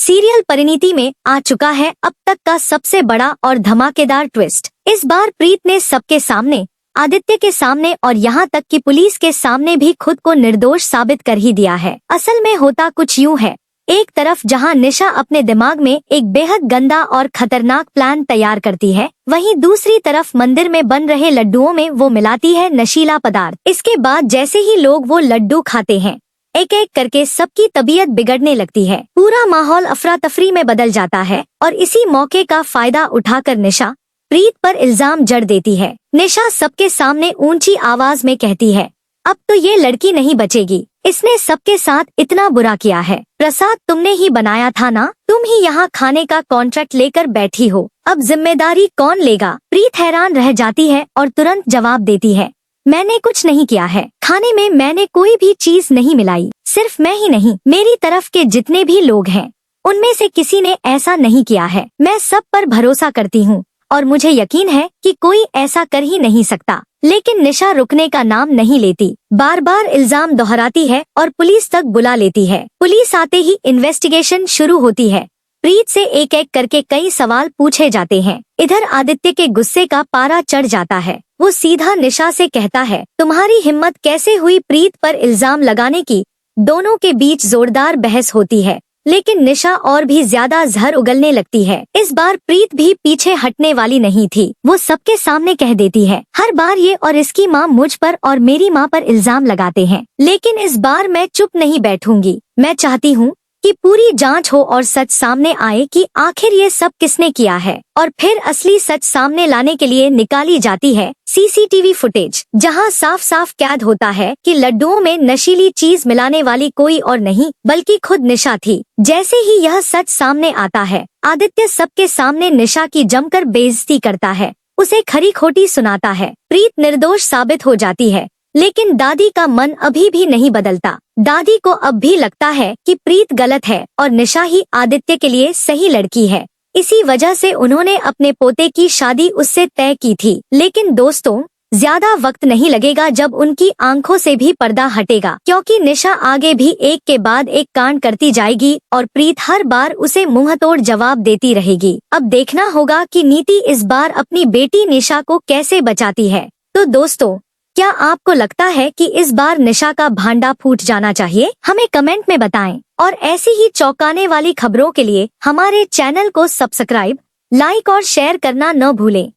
Serial Parineeti में आ चुका है अब तक का सबसे बड़ा और धमाकेदार ट्विस्ट। इस बार प्रीत ने सबके सामने, आदित्य के सामने और यहाँ तक कि पुलिस के सामने भी खुद को निर्दोष साबित कर ही दिया है। असल में होता कुछ यूँ है, एक तरफ जहाँ निशा अपने दिमाग में एक बेहद गंदा और खतरनाक प्लान तैयार करती है, वहीं दूसरी तरफ मंदिर में बन रहे लड्डुओं में वो मिलाती है नशीला पदार्थ। इसके बाद जैसे ही लोग वो लड्डू खाते हैं, एक एक करके सबकी तबीयत बिगड़ने लगती है। पूरा माहौल अफरा तफरी में बदल जाता है और इसी मौके का फायदा उठाकर निशा प्रीत पर इल्जाम जड़ देती है। निशा सबके सामने ऊंची आवाज में कहती है, अब तो ये लड़की नहीं बचेगी, इसने सबके साथ इतना बुरा किया है। प्रसाद तुमने ही बनाया था ना, तुम ही यहाँ खाने का कॉन्ट्रैक्ट लेकर बैठी हो, अब जिम्मेदारी कौन लेगा। प्रीत हैरान रह जाती है और तुरंत जवाब देती है, मैंने कुछ नहीं किया है, खाने में मैंने कोई भी चीज नहीं मिलाई। सिर्फ मैं ही नहीं, मेरी तरफ के जितने भी लोग हैं उनमें से किसी ने ऐसा नहीं किया है। मैं सब पर भरोसा करती हूँ और मुझे यकीन है कि कोई ऐसा कर ही नहीं सकता। लेकिन निशा रुकने का नाम नहीं लेती, बार बार इल्जाम दोहराती है और पुलिस तक बुला लेती है। पुलिस आते ही इन्वेस्टिगेशन शुरू होती है। प्रीत से एक एक करके कई सवाल पूछे जाते हैं। इधर आदित्य के गुस्से का पारा चढ़ जाता है। वो सीधा निशा से कहता है, तुम्हारी हिम्मत कैसे हुई प्रीत पर इल्जाम लगाने की। दोनों के बीच जोरदार बहस होती है, लेकिन निशा और भी ज्यादा जहर उगलने लगती है। इस बार प्रीत भी पीछे हटने वाली नहीं थी। वो सबके सामने कह देती है, हर बार ये और इसकी माँ मुझ पर और मेरी माँ पर इल्जाम लगाते हैं, लेकिन इस बार मैं चुप नहीं बैठूंगी। मैं चाहती हूँ कि पूरी जांच हो और सच सामने आए कि आखिर ये सब किसने किया है। और फिर असली सच सामने लाने के लिए निकाली जाती है सीसीटीवी फुटेज, जहां साफ साफ कैद होता है कि लड्डुओं में नशीली चीज मिलाने वाली कोई और नहीं बल्कि खुद निशा थी। जैसे ही यह सच सामने आता है, आदित्य सबके सामने निशा की जमकर बेइज्जती करता है, उसे खरी खोटी सुनाता है। प्रीत निर्दोष साबित हो जाती है, लेकिन दादी का मन अभी भी नहीं बदलता। दादी को अब भी लगता है कि प्रीत गलत है और निशा ही आदित्य के लिए सही लड़की है। इसी वजह से उन्होंने अपने पोते की शादी उससे तय की थी। लेकिन दोस्तों, ज्यादा वक्त नहीं लगेगा जब उनकी आंखों से भी पर्दा हटेगा, क्योंकि निशा आगे भी एक के बाद एक कांड करती जाएगी और प्रीत हर बार उसे मुंहतोड़ जवाब देती रहेगी। अब देखना होगा कि नीति इस बार अपनी बेटी निशा को कैसे बचाती है। तो दोस्तों, क्या आपको लगता है कि इस बार निशा का भांडा फूट जाना चाहिए? हमें कमेंट में बताएं और ऐसी ही चौंकाने वाली खबरों के लिए हमारे चैनल को सब्सक्राइब, लाइक और शेयर करना न भूलें।